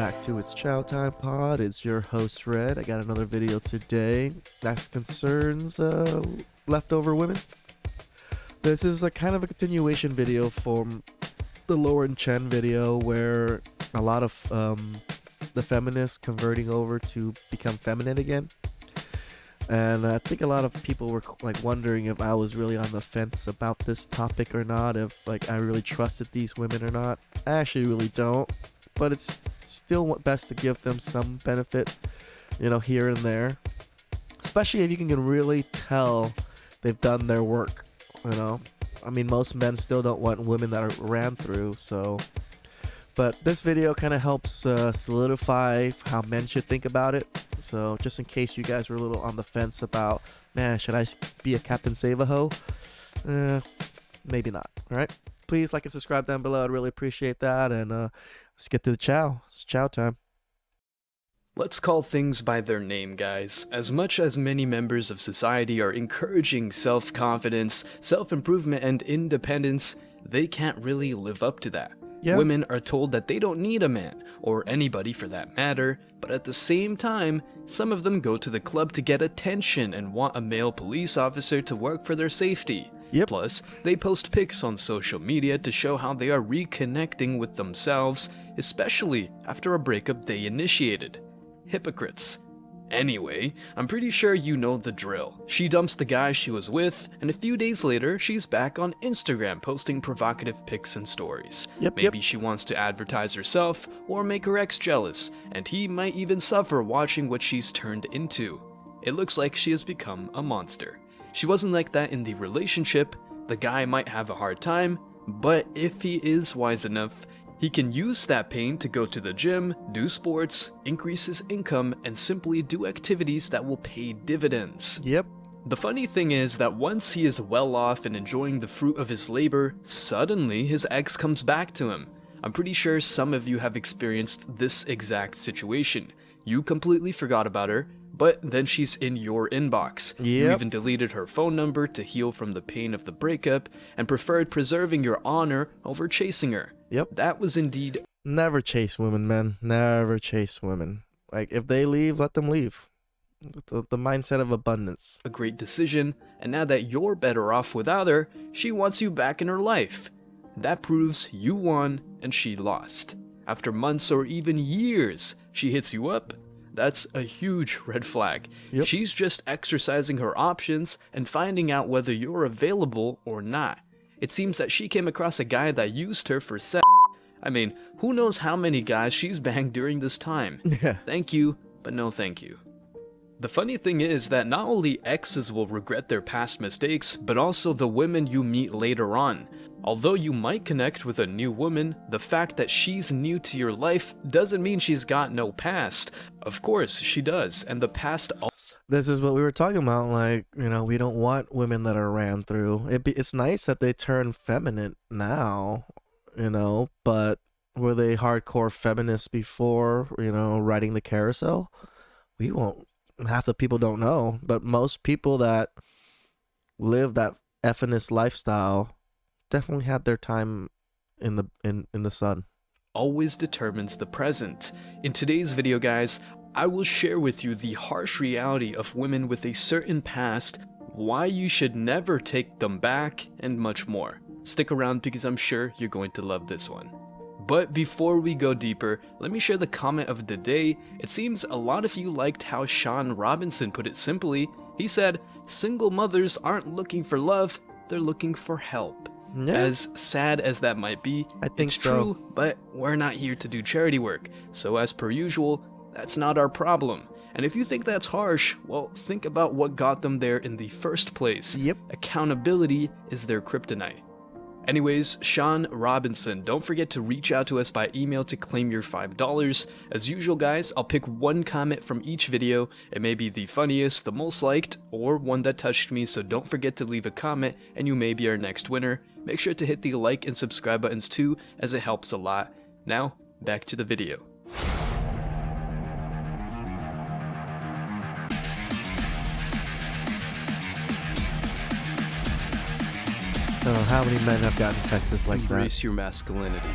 back to It's Chow Time Pod. It's your host Red. I got another video today that concerns leftover women. This is a kind of a continuation video from the Lauren Chen video where a lot of the feminists converting over to become feminine again. And I think a lot of people were like wondering if I was really on the fence about this topic or not, if like I really trusted these women or not. I actually really don't, but it's still best to give them some benefit, you know, here and there, especially if you can really tell they've done their work, you know. I mean, most men still don't want women that are ran through, so. But this video kind of helps solidify how men should think about it. So just in case you guys were a little on the fence about, man, should I be a Captain Save-A-Ho? Maybe not. All right. Please like and subscribe down below. I'd really appreciate that. And let's get to the chow. It's chow time. Let's call things by their name, guys. As much as many members of society are encouraging self-confidence, self-improvement, and independence, they can't really live up to that. Yeah. Women are told that they don't need a man, or anybody for that matter, but at the same time, some of them go to the club to get attention and want a male police officer to work for their safety. Yep. Plus, they post pics on social media to show how they are reconnecting with themselves, especially after a breakup they initiated. Hypocrites. Anyway, I'm pretty sure you know the drill. She dumps the guy she was with, and a few days later, she's back on Instagram posting provocative pics and stories. Maybe she wants to advertise herself, or make her ex jealous, and he might even suffer watching what she's turned into. It looks like she has become a monster. She wasn't like that in the relationship. The guy might have a hard time, but if he is wise enough, he can use that pain to go to the gym, do sports, increase his income, and simply do activities that will pay dividends. Yep. The funny thing is that once he is well off and enjoying the fruit of his labor, suddenly his ex comes back to him. I'm pretty sure some of you have experienced this exact situation. You completely forgot about her, but then she's in your inbox. You even deleted her phone number to heal from the pain of the breakup and preferred preserving your honor over chasing her. Yep. That was indeed... Never chase women, man. Never chase women. Like, if they leave, let them leave. The mindset of abundance. a great decision, and now that you're better off without her, she wants you back in her life. That proves you won and she lost. After months or even years, she hits you up. That's a huge red flag. Yep. She's just exercising her options and finding out whether you're available or not. It seems that she came across a guy that used her for sex. I mean, who knows how many guys she's banged during this time. Yeah. Thank you, but no thank you. The funny thing is that not only exes will regret their past mistakes, but also the women you meet later on. Although you might connect with a new woman, the fact that she's new to your life doesn't mean she's got no past. Of course, she does, and the past... This is what we were talking about, like, you know, we don't want women that are ran through. It's nice that they turn feminine now, you know, but were they hardcore feminists before, you know, riding the carousel? We won't. Half the people don't know, but most people that live that feminist lifestyle definitely had their time in the sun. always determines the present. In today's video, guys, I will share with you the harsh reality of women with a certain past, why you should never take them back, and much more. Stick around because I'm sure you're going to love this one. But before we go deeper, let me share the comment of the day. It seems a lot of you liked how Sean Robinson put it simply. He said, "Single mothers aren't looking for love, they're looking for help." Yeah. As sad as that might be, I think it's so. true, but we're not here to do charity work. So as per usual, that's not our problem. And if you think that's harsh, well, think about what got them there in the first place. Yep. Accountability is their kryptonite. Anyways, Sean Robinson, don't forget to reach out to us by email to claim your $5. As usual, guys, I'll pick one comment from each video. It may be the funniest, the most liked, or one that touched me, so don't forget to leave a comment and you may be our next winner. Make sure to hit the like and subscribe buttons too, as it helps a lot. Now, back to the video. I don't know how many men have gotten texts like that. Embrace your masculinity.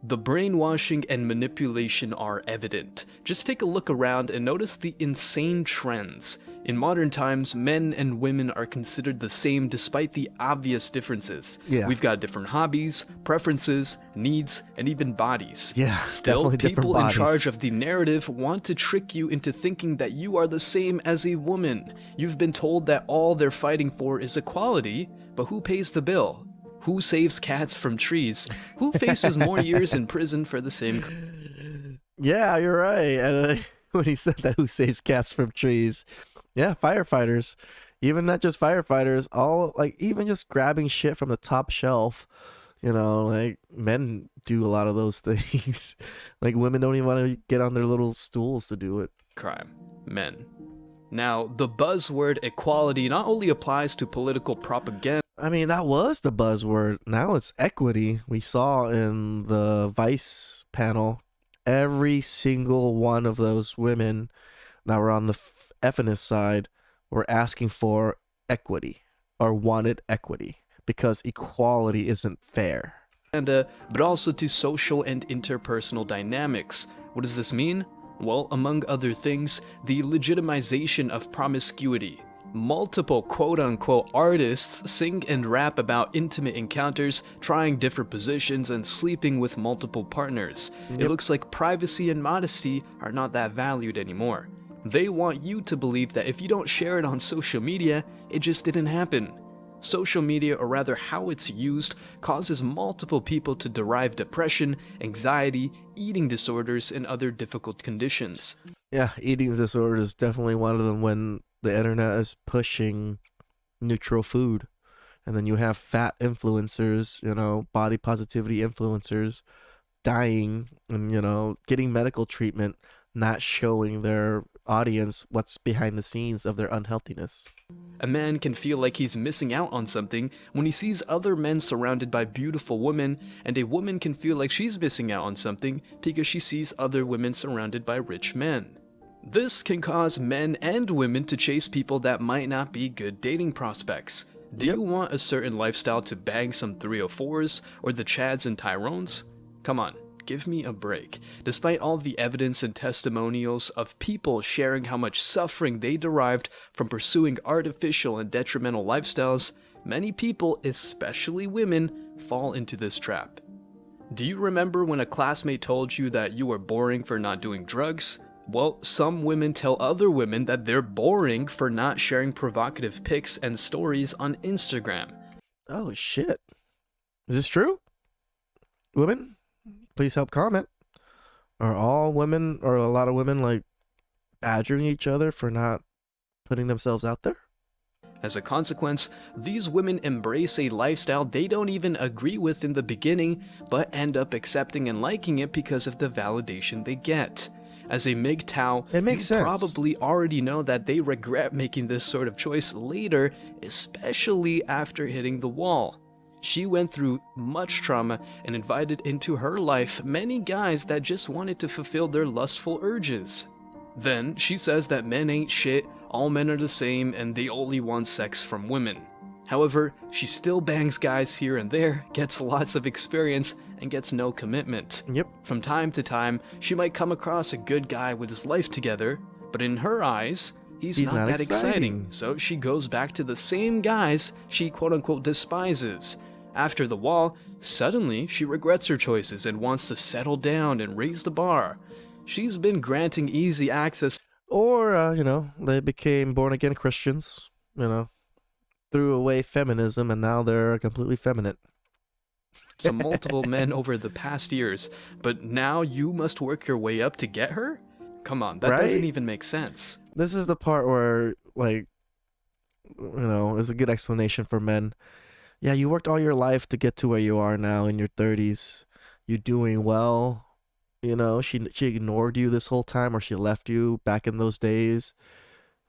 The brainwashing and manipulation are evident. Just take a look around and notice the insane trends. In modern times, men and women are considered the same despite the obvious differences. Yeah. We've got different hobbies, preferences, needs, and even bodies. Yeah, Still, definitely different people in bodies. charge of the narrative want to trick you into thinking that you are the same as a woman. You've been told that all they're fighting for is equality, but who pays the bill? Who saves cats from trees? Who faces more years in prison for the same? Yeah, you're right. And when he said that, who saves cats from trees? Yeah, firefighters. Even not just firefighters, all like even just grabbing shit from the top shelf. You know, like men do a lot of those things. Like women don't even want to get on their little stools to do it. Crime. Men. Now, the buzzword equality not only applies to political propaganda. I mean, that was the buzzword. Now it's equity. We saw in the Vice panel, every single one of those women that were on the feminist side were asking for equity or wanted equity because equality isn't fair. But also to social and interpersonal dynamics. What does this mean? Well, among other things, the legitimization of promiscuity. Multiple quote-unquote artists sing and rap about intimate encounters, trying different positions, and sleeping with multiple partners. It looks like privacy and modesty are not that valued anymore. They want you to believe that if you don't share it on social media, it just didn't happen. Social media, or rather how it's used, causes multiple people to derive depression, anxiety, eating disorders, and other difficult conditions. Yeah, eating disorder is definitely one of them when the internet is pushing neutral food. And then you have fat influencers, you know, body positivity influencers dying and, you know, getting medical treatment, not showing their audience what's behind the scenes of their unhealthiness. A man can feel like he's missing out on something when he sees other men surrounded by beautiful women, and a woman can feel like she's missing out on something because she sees other women surrounded by rich men. This can cause men and women to chase people that might not be good dating prospects. Do you want a certain lifestyle to bang some 304s or the Chads and Tyrones? Come on. Give me a break. Despite all the evidence and testimonials of people sharing how much suffering they derived from pursuing artificial and detrimental lifestyles, many people, especially women, fall into this trap. Do you remember when a classmate told you that you were boring for not doing drugs? Well, some women tell other women that they're boring for not sharing provocative pics and stories on Instagram. Oh, shit. Is this true? Women? Please help comment. Are all women or a lot of women like badgering each other for not putting themselves out there? As a consequence, these women embrace a lifestyle they don't even agree with in the beginning, but end up accepting and liking it because of the validation they get. As a MGTOW, It makes sense. probably already know that they regret making this sort of choice later, especially after hitting the wall. She went through much trauma and invited into her life many guys that just wanted to fulfill their lustful urges. Then she says that men ain't shit, all men are the same, and they only want sex from women. However, she still bangs guys here and there, gets lots of experience, and gets no commitment. Yep. From time to time, she might come across a good guy with his life together, but in her eyes, he's not that exciting. So she goes back to the same guys she quote-unquote despises. After the wall, suddenly she regrets her choices and wants to settle down and raise the bar. She's been granting easy access. Or, you know, they became born-again Christians, you know, threw away feminism, and now they're completely feminine. To multiple men over the past years, but now you must work your way up to get her? Come on, that Right? doesn't even make sense. This is the part where, like, you know, is a good explanation for men. Yeah, you worked all your life to get to where you are now in your 30s. You're doing well. You know, she ignored you this whole time, or she left you back in those days.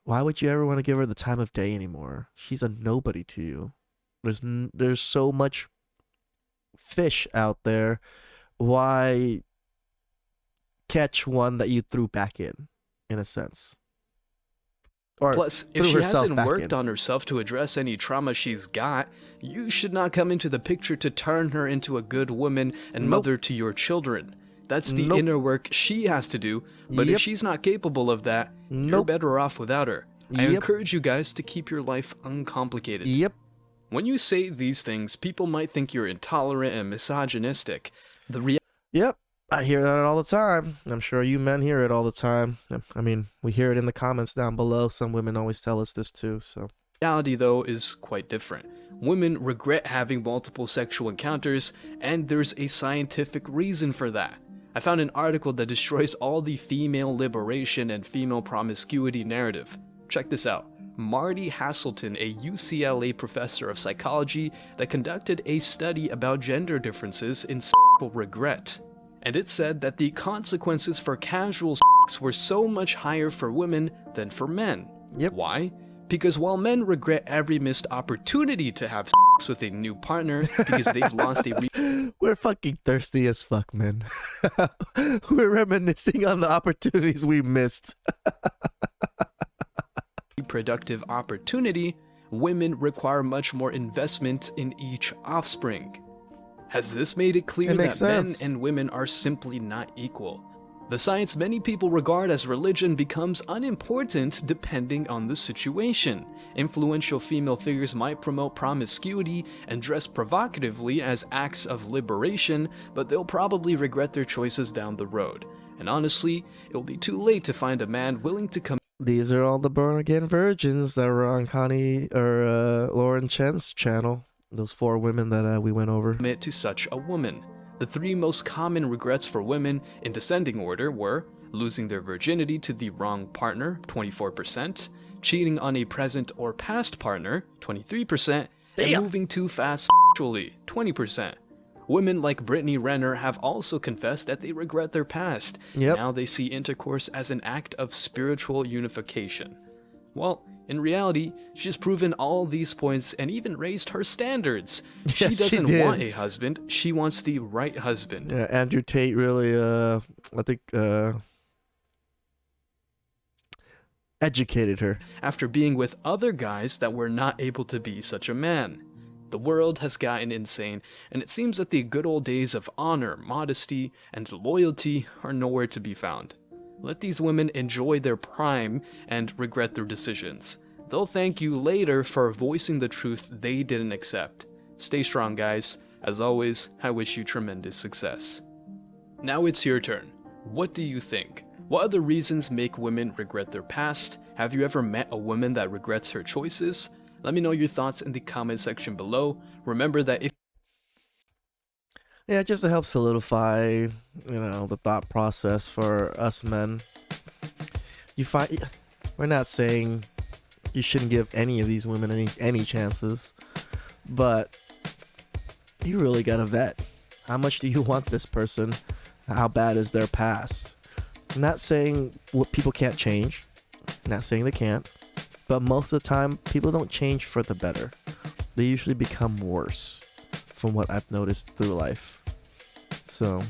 Why would you ever want to give her the time of day anymore? She's a nobody to you. There's so much fish out there. Why catch one that you threw back in a sense? Or Plus, if threw she herself hasn't back worked in. on herself to address any trauma she's got, you should not come into the picture to turn her into a good woman and Nope. mother to your children. That's the Nope. inner work she has to do, but Yep. if she's not capable of that, you're Nope. better off without her. I Yep. encourage you guys to keep your life uncomplicated. Yep. When you say these things, people might think you're intolerant and misogynistic. The Yep. I hear that all the time. I'm sure you men hear it all the time. I mean, we hear it in the comments down below. Some women always tell us this too, so. reality, though, is quite different. Women regret having multiple sexual encounters, and there's a scientific reason for that. I found an article that destroys all the female liberation and female promiscuity narrative. Check this out. Marty Hasselton, a UCLA professor of psychology that conducted a study about gender differences in sexual regret. And it said that the consequences for casual sex were so much higher for women than for men. Yep. Why? Because while men regret every missed opportunity to have sex with a new partner because they've lost a We're fucking thirsty as fuck, man. We're reminiscing on the opportunities we missed. reproductive opportunity, women require much more investment in each offspring. Has this made it clear It that makes men sense. and women are simply not equal? The science many people regard as religion becomes unimportant depending on the situation. Influential female figures might promote promiscuity and dress provocatively as acts of liberation, but they'll probably regret their choices down the road. And honestly, it will be too late to find a man willing to come These are all the born again virgins that were on Connie or Lauren Chen's channel. Those 4 women that we went over. commit to such a woman. The 3 most common regrets for women in descending order were losing their virginity to the wrong partner, 24%, cheating on a present or past partner, 23%, and Damn. moving too fast sexually, 20%. Women like Brittany Renner have also confessed that they regret their past. Yep. Now they see intercourse as an act of spiritual unification. Well, in reality, she's proven all these points and even raised her standards. She Yes, she doesn't did. want a husband, she wants the right husband. Yeah, Andrew Tate really, I think, educated her. After being with other guys that were not able to be such a man. The world has gotten insane, and it seems that the good old days of honor, modesty, and loyalty are nowhere to be found. Let these women enjoy their prime and regret their decisions. They'll thank you later for voicing the truth they didn't accept. Stay strong, guys. As always, I wish you tremendous success. Now it's your turn. What do you think? What other reasons make women regret their past? Have you ever met a woman that regrets her choices? Let me know your thoughts in the comment section below. Remember that if Yeah, just to help solidify, the thought process for us men. We're not saying you shouldn't give any of these women any chances, but you really gotta vet. How much do you want this person? How bad is their past? I'm not saying what people can't change. I'm not saying they can't, but most of the time, people don't change for the better. They usually become worse, from what I've noticed through life. So,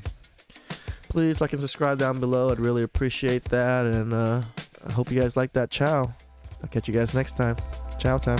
please like and subscribe down below. I'd really appreciate that. And I hope you guys like that. Ciao. I'll catch you guys next time. Ciao time.